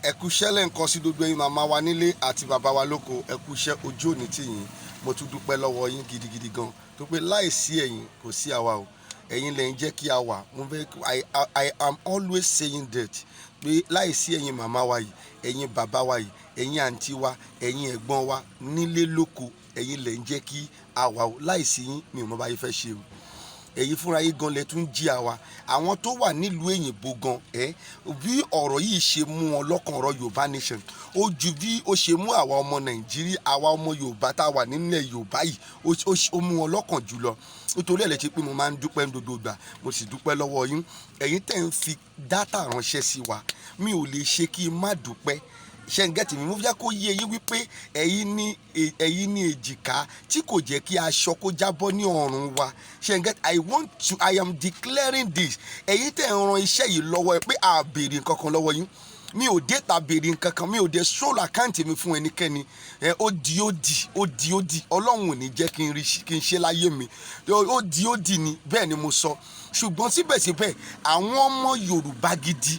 ẹ kú iṣẹ́ lẹ́ǹkan sí gbogbo ẹ̀yin màmá wa nílé àti bàbá wa lóko, ẹ kú iṣẹ́ ojú òní tì yín. Mo tún dúpẹ́ lọ́wọ́ yín gidigidi gan tó pé láìsí ẹ̀yin kò sí àwa o. Ẹ̀yin lẹ ń jẹ́ kí a wà. I am always saying that pé láìsí ẹ̀yin màmá wa yìí, ẹ̀yin bàbá wa yìí, ẹ̀yin àǹtí wa, ẹ̀yin ẹ̀gbọ́n wa nílé lóko, ẹ̀yin lẹ ń jẹ́ kí a wà o. Láìsí yín mi ò mọ̀ bá yín fẹ́ ṣe o. Ẹ̀yin fúnra yín gan lẹ tún jí àwa. Àwọn tó wà nílùú òyìnbó gan bí ọ̀rọ̀ yìí ṣe mú wọn lọ́kàn ọ̀rọ̀ Yorùbá nation ó ju bí ó ṣe mú àwa ọmọ Nàìjíríà, àwa ọmọ Yorùbá tá a wà nílẹ̀ Yorùbá yìí ó mú wọn lọ́kàn jùlọ. Nítorí ẹ̀ lẹ ṣe pé mo máa ń dúpẹ́ ní gbogbo ìgbà, mo sì dúpẹ́ lọ́wọ́ yín. Ẹ̀yin tẹ́ ń fi dátà ránṣẹ́ sí wa, mi ò lè ṣe kí n má dúpẹ́. Ṣé ń gẹ́tì mi? Mo fẹ́ kó yé yín wípé ẹ̀yin ní èjìká tí kò jẹ́ kí aṣọ kó jábọ́ ní ọrùn wa. Ṣé ń gẹ́tì? I am declaring this. Ẹ̀yin tẹ́ ń ran iṣẹ́ yìí lọ́wọ́ ẹ pé a béèrè nǹkan kan lọ́wọ́ yín. Mi ò dé ta béèrè nǹkan kan, mi ò dé stroll àkáǹtì mi fún ẹnikẹ́ni. Ó di. Ọlọ́run ò ní jẹ́ kí n ṣe láyé mi. Ó di ni, bẹ́ẹ̀ ni mo sọ. Ṣùgbọ́n síbẹ̀síbẹ̀ àwọn ọmọ Yorùbá gidi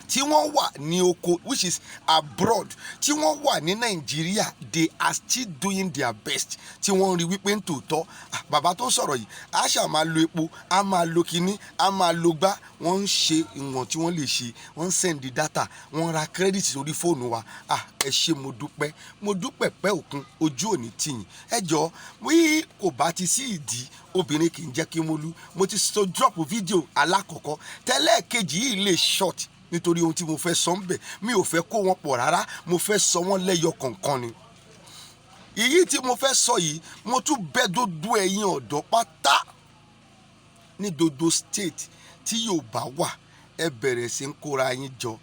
tí wọ́n wà ní oko, which is abroad, tí wọ́n wà ní Nàìjíríà, they are still doing their best. Tí wọ́n rí wípé ń tòótọ́ bàbá tó sọ̀rọ̀ yìí a ṣà máa lo epo, a máa lo kinní, a máa lo gbá. Wọ́n ń ṣe ìwọ̀n tí wọ́n lè ṣe, wọ́n ń send data, wọ́n ra credit sórí fóònù wa. Ẹ ṣé mo dúpẹ́ pẹ́ òkun, ojú òní tì yín. Ẹ jọ̀ọ́ bí kò bá ti sí ìdí obìnrin kì í jẹ́ kí mo lú. Mo ti sọ drop fídíò alákọ̀ọ́kọ́, tẹ́lẹ̀ kejì yìí lè short nítorí ohun tí mo fẹ́ sọ ń bẹ̀. Mi ò fẹ́ kó wọn pọ̀ rárá, mo fẹ́ sọ wọ́n lẹ́yọ kọ̀ọ̀kan ni. Èyí tí mo fẹ́ sọ yìí, mo tún bẹ̀ gbogbo ẹ̀yin ọ̀dọ́ pátá ní gbogbo state tí Yorùbá wà, ẹ bẹ̀rẹ̀ sí ń kóra yín jọ.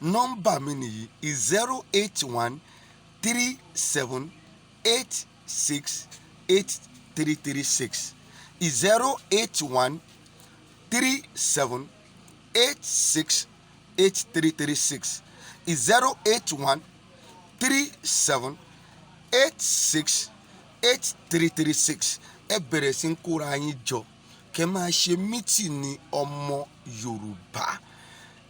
Nọ́mbà mi nìyí 08137868336 08137868336 08137868336. Ẹ bẹ̀rẹ̀ sí ń kóra yín jọ kẹ́ máa ṣe mítì ní ọmọ Yorùbá.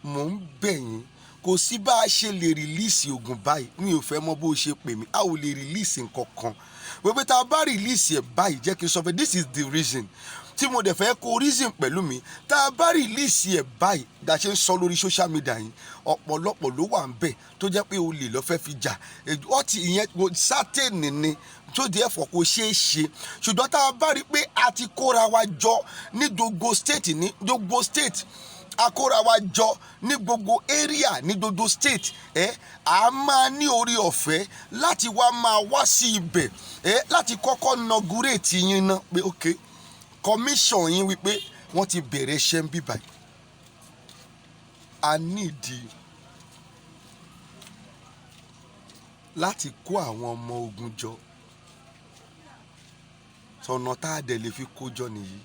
Mò ń bẹ̀ yín, kò sí bá a ṣe lè rìlíìsì ogun báyìí. Mi ò fẹ́ mọ bó ṣe pè mí, a ò lè rìlíìsì nǹkan kan. Wípé tá a bá rìlíìsì ẹ̀ báyìí, jẹ́ kí n sọ fẹ́, this is the reason tí mo dẹ̀ fẹ́ kó reason pẹ̀lú mi. Tá a bá rìlíìsì ẹ̀ báyìí, dá ṣe ń sọ lórí social media yìí, ọ̀pọ̀lọpọ̀ ló wà ń bẹ̀ tó jẹ́ pé olè ló fẹ́ fi jà. Ọtí ìyẹn sátẹ̀nì ni tó di ẹ̀fọ́ kó ṣeé ṣe. Ṣùgbọ́n tá a bá rí pé a ti kóra wa jọ ní gbogbo state, a kóra wa jọ ní gbogbo area ní gbogbo state, a máa ní orí ọ̀fẹ́ láti máa wá sí ibẹ̀, láti kọ́kọ́ inaugurate yín ná pé okay, commission yín wípé wọ́n ti bẹ̀rẹ̀ iṣẹ́ ń bí báyìí. A nídìí láti kó àwọn ọmọ ogun jọ. Ọ̀nà tá a dẹ̀ lè fi kó jọ nìyí.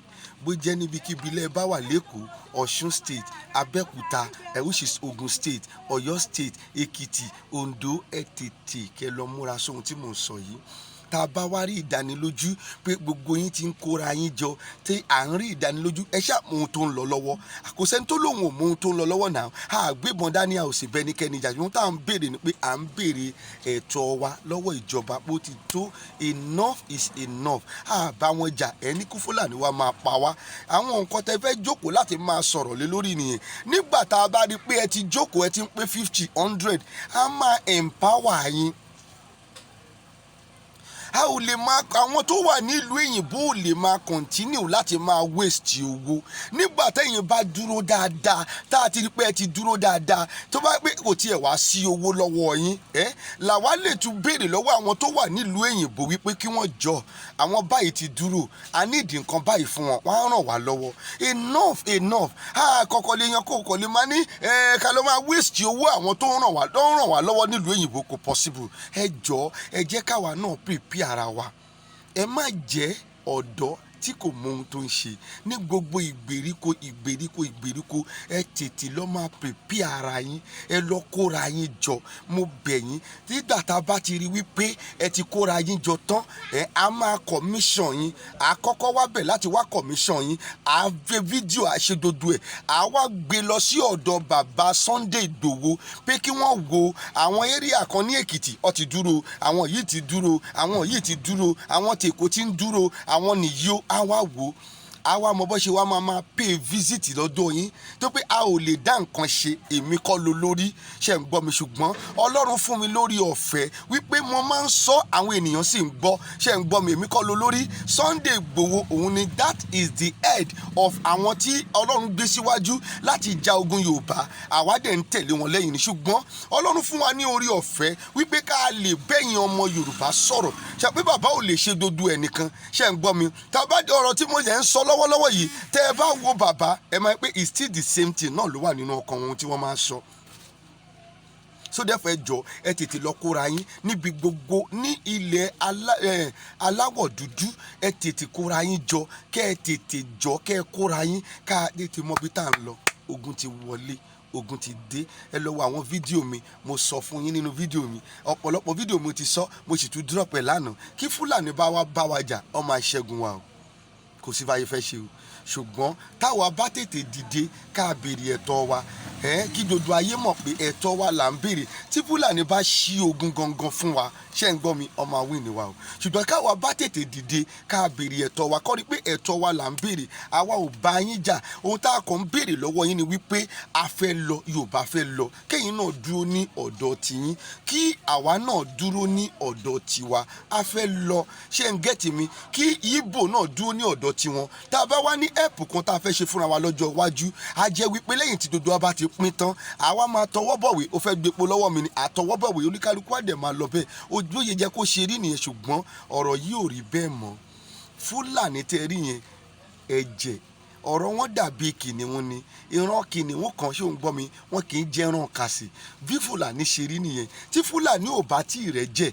Bó jẹ́ níbikíbi lẹ́ bá wà lÉkòó, Ọ̀ṣun state, Abẹ́òkúta, which is Ogun state, Ọ̀yọ́ state, Èkìtì, Oǹdó, ẹ tètè kẹ́ lọ múra sóhun tí mò ń sọ yìí. Tá a bá wá rí ìdánilójú pé gbogbo yín ti ń kóra yín jọ, tí à ń rí ìdánilójú, ẹ ṣáà mọ ohun tó ń lọ lọ́wọ́. Kò sẹ́ni tó lóun ò mọ ohun tó ń lọ lọ́wọ́ náà. Àgbébọn dání a ò sì bẹ́ẹ̀ ní kẹ́ni jà. Ohun tá à ń béèrè ni pé à ń béèrè ẹ̀tọ́ wa lọ́wọ́ ìjọba. Bó ti tó, enough is enough. Bá wọn jà, ẹni kú Fúlàní wa máa pa wá. Àwọn nǹkan tẹ́ fẹ́ jókòó láti máa sọ̀rọ̀ lé lórí nìyẹn. Nígbà tá a bá rí pé ẹ ti jókòó, ẹ ti ń pé 50, 100, a máa empower yín. A ò lè máa, àwọn tó wà nílùú òyìnbó ò lè máa continue láti máa waste owó. Nígbà tẹ́yin bá dúró dáadáa, tá a ti rí pé ẹ ti dúró dáadáa, tó bá pé kò tiẹ̀ wá sí owó lọ́wọ́ yín, làwa lè tún béèrè lọ́wọ́ àwọn tó wà nílùú òyìnbó wípé kí wọ́n jọ, àwọn báyìí ti dúró, a nídìí nǹkan báyìí fún wọn, wọ́n á ràn wá lọ́wọ́. Enough. Kọ̀kọ̀ lè yan kọ̀kọ̀ lè máa ní ká ló máa waste owó àwọn tó ń ràn wá lọ́wọ́ nílùú òyìnbó, kò possible. Ẹ jọ̀ọ́, ẹ jẹ́ káwa náà prepare ara wa. Ẹ má jẹ́ ọ̀dọ́ tí kò mọ ohun tó ń ṣe ní gbogbo ìgbèríko ẹ tètè lọ máa prepare ara yín, ẹ lọ kóra yín jọ. Mo bẹ̀ yín, nígbà tá a bá ti rí wípé ẹ ti kóra yín jọ tán, a máa commission yín, a kọ́kọ́ wá bẹ̀ láti wá commission yín, a fẹ́ fídíò àṣedodo ẹ̀, a wá gbé lọ sí ọ̀dọ̀ bàbá Sunday Igboho pé kí wọ́n wo àwọn area kan ní Èkìtì ó ti dúró, àwọn yìí ti dúró, àwọn yìí ti dúró, àwọn tèkó ti ń dúró, àwọn nìyí ó á wá wò, àwa mọ bó ṣe wá máa pay visit lọ́dọ̀ yín tó pé a ò lè dá nǹkan ṣe, èmi kọ́ ló lórí, ṣe ń gbọ́ mi, ṣùgbọ́n Ọlọ́run fún mi lórí ọ̀fẹ́ wípé mo máa ń sọ àwọn ènìyàn sì ń gbọ́, ṣe ń gbọ́ mi, èmi kọ́ ló lórí. Sunday Igboho òun ni that is the head of àwọn tí Ọlọ́run gbé síwájú láti ja ogun Yorùbá, àwa dẹ̀ ń tẹ̀lé wọn lẹ́yìn ni, ṣùgbọ́n Ọlọ́run fún wa ní orí ọ̀fẹ́ wípé ká lè bẹ́yìn ọmọ Yorùbá sọ̀rọ̀, ṣe pé bàbá ò lè ṣe dodo ẹnìkan, ṣe ń gbọ́ mi, tàbá ọ̀rọ̀ tí mo yẹn ń sọ lọ́wọ́lọ́wọ́ yìí tẹ́ ẹ bá wo bàbá ẹ máa pé it's still the same thing náà ló wà nínú ọkàn wọn tí wọ́n máa sọ. So therefore ẹ jọ ẹ tètè lọ kóra yín níbi gbogbo ní ilẹ̀ aláwọ̀ dúdú, ẹ tètè kóra yín jọ, kẹ́ ẹ tètè jọ kẹ́ ẹ kóra yín ká tètè mọ bí tá à ń lọ. Ogun ti wọlé, ogun ti dé. Ẹ lọ wo àwọn fídíò mi, mo sọ fún yín nínú fídíò mi, ọ̀pọ̀lọpọ̀ fídíò mo ti sọ, mo sì tún drop ẹ̀ lánàá. Kí Fúlàní bá wa jà, ó máa ṣẹ́gun wa o, kò sí báyìí fẹ́ ṣe o, ṣùgbọ́n táwa bá tètè dìde ká béèrè ẹ̀tọ́ wa, kí gbogbo ayé mọ̀ pé ẹ̀tọ́ wa là ń béèrè. Tí Fúlàní bá ṣí ogun gangan fún wa, ṣé ń gbọ́ mi, ọmọ àwìn ni wa o, ṣùgbọ́n káwa bá tètè dìde ká béèrè ẹ̀tọ́ wa, kọ́ rí pé ẹ̀tọ́ wa là ń béèrè, àwa ò bá yín jà. Ohun tá a kàn ń béèrè lọ́wọ́ yín ni wípé a fẹ́ lọ, Yorùbá fẹ́ lọ, kẹ́yìn náà dúró ní ọ̀dọ̀ tiyín, kí àwa náà dúró ní ọ̀dọ̀ tiwa, a fẹ́ lọ, ṣé ń gẹ́tì mi, kí Ìgbò náà dúró ní ọ̀dọ̀ tiwọn. Tá a bá wá ní ẹ̀pù kan tá a fẹ́ ṣe fúnra wa lọ́jọ́ iwájú, a jẹ́ wípé lẹ́yìn tí gbogbo wa bá ti pín tán, àwa máa tọwọ́ bọ̀wé, ó fẹ́ gbépo lọ́wọ́ mi ni, àtọwọ́ bọ̀wé oníkálukú àdẹ̀ máa lọ bẹ́ẹ̀. Ojú òye jẹ́ kó ṣe rí nìyẹn, ṣùgbọ́n ọ̀rọ̀ yìí ò rí bẹ́ẹ̀ mọ́. Fúlàní tẹ́ rí yẹn, ẹ̀jẹ̀ ọ̀rọ̀ wọn dàbí kìnìún ni, ìran kìnìún kan, ṣé òun gbọ́ mi, wọn kì í jẹran kàsì. Bí Fúlàní ṣe rí nìyẹn. Tí Fúlàní ò bá tí ì rẹ̀ jẹ́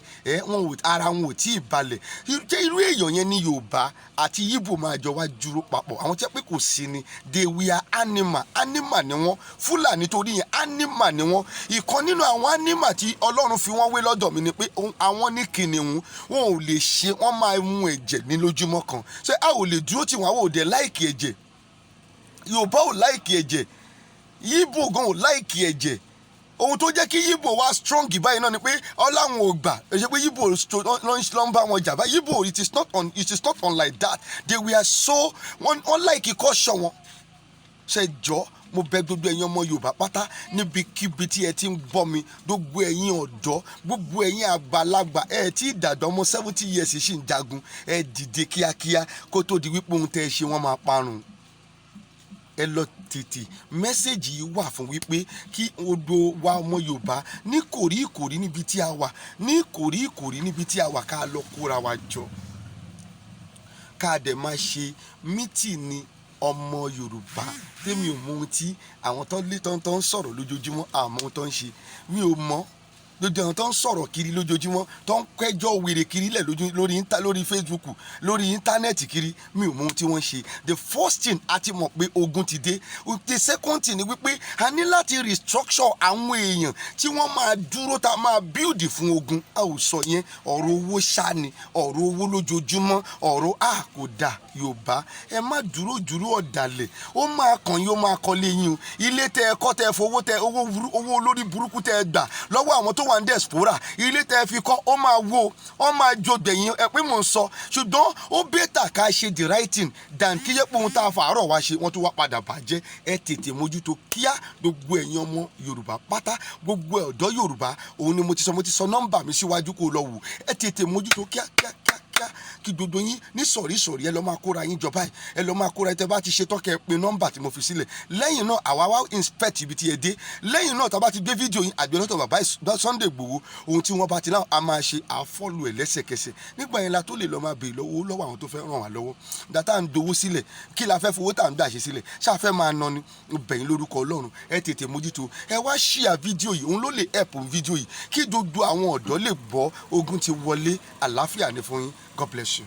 ara wọn ò tí ì balẹ̀. Irú èèyàn yẹn ní Yorùbá àti Ìgbò máa jọ wá dúró papọ̀. Àwọn tí wọ́n pé kò sí ni, they were animal ni wọ́n. Fúlàní torí yẹn animal ni wọ́n. Ìkan nínú àwọn animal tí Ọlọ́run fi wọ́n wé lọ́dọ̀ mi ni pé àwọn ní kìnìún, wọn ò lè ṣe, wọ́n máa mu ẹ̀jẹ̀ ní lójúmọ́ kan. Ṣé a ò lè dúró tí wọn, àwọn ò dẹ̀ láìkì ẹ̀jẹ̀. Yorùbá ò láìkì ẹ̀jẹ̀, Ìgbò gan ò láìkì ẹ̀jẹ̀. Ohun tó jẹ́ kí Ìgbò wá strong báyìí náà ni pé Ọlọ́run ò gbà, ẹ ṣe pé Ìgbò ló ń bá wọn jà báyìí. Ìgbò it is not on like that. They were so wọ́n láìkì kọ́ṣọ́ wọn. Ṣé jọ́ mo bẹ̀ gbogbo ẹ̀yin ọmọ Yorùbá pátá níbikíbi tí ẹ ti ń gbọ́ mi, gbogbo ẹ̀yin ọ̀dọ́, gbogbo ẹ̀yin àgbàlagbà, ẹ tí ìdàgbà ọmọ 70 years ṣì ń jagun, ẹ dìde kíákíá kó tó di wípé ohun tẹ́ ẹ ṣe wọ́n máa parun. Ẹ lọ tètè, mẹ́sẹ̀gì yìí wà fún wípé kí odò wa ọmọ Yorùbá ní kòríkòrí níbi tí a wà, ní kòríkòrí níbi tí a wà, ká lọ kóra wa jọ, ká dẹ̀ máa ṣe mítìnì ọmọ Yorùbá. Tèmi ò mọ ohun tí àwọn tó ń sọ̀rọ̀ lójoojúmọ́, àmọ́ ohun tó ń ṣe, mi ò mọ̀. Lójú àwọn tó ń sọ̀rọ̀ kiri lójoojúmọ́, tó ń kẹjọ́ wèrè kiri lẹ̀ lórí Facebook, lórí íńtánẹ́ẹ̀tì kiri, mi ò mọ ohun tí wọ́n ń ṣe. The first thing a ti mọ̀ pé ogun ti dé. The second thing ni wípé a ní láti restructure àwọn èèyàn tí wọ́n máa dúró tá a máa build fún ogun. A ò sọ yẹn, ọ̀rọ̀ owó ṣá ni, ọ̀rọ̀ owó lójoojúmọ́, ọ̀rọ̀ kò dà. Yorùbá ẹ má dúró ọ̀dàlẹ̀, ó máa kàn yín, ó máa kọ́lé yín o. Ilé tẹ ẹ kọ́, tẹ ẹ fowó, tẹ owó olórí burúkú tẹ ẹ gbà lọ́wọ́ àwọn tó wà ní diaspora, ilé tẹ́ fi kọ́, ó máa wó, ó máa jó gbẹ̀yìn, ẹ pé mò ń sọ. Ṣùgbọ́n ó bẹ́tà ká ṣe the right thing than kí yẹ pé ohun tá a fàárọ̀ wá ṣe wọ́n tún wá padà bàjẹ́. Ẹ tètè mójútó kíá, gbogbo ẹ̀yin ọmọ Yorùbá pátá, gbogbo ọ̀dọ́ Yorùbá, òun ni mo ti sọ nọ́mbà mi síwájú kó lọ wò. Ẹ tètè mójútó kíá kí gbogbo yín ní sọ̀rí ẹ lọ máa kóra yín jọ báyìí, ẹ lọ máa kóra ẹ tẹ́ bá ti ṣe tán kẹ́ pe nọ́mbà tí mo fi sílẹ̀. Lẹ́yìn náà àwa wá inspect ibi tí ẹ dé. Lẹ́yìn náà tá a bá ti gbé fídíò yín àgbẹ̀lọ́tọ̀ bàbá Sunday Igboho, ohun tí wọ́n bá ti náà a máa ṣe àfọ́lù ẹ̀ lẹ́sẹ̀kẹsẹ̀. Nígbà yẹn la tó lè lọ máa béèrè lọ́wọ́ àwọn tó fẹ́ ràn wá lọ́wọ́. Dátà ń dowó sílẹ̀, kí la fẹ́ fowó tà ń gbà ṣe sílẹ̀, ṣáà fẹ́ máa ná ni. Bẹ̀yìn lórúkọ Ọlọ́run, ẹ tètè mójútó, ẹ wá share fídíò yìí, òun ló lè help fídíò yìí kí gbogbo àwọn ọ̀dọ́ lè gbọ́. Ogun ti wọlé, àlàáfíà ni fún yín. God bless you.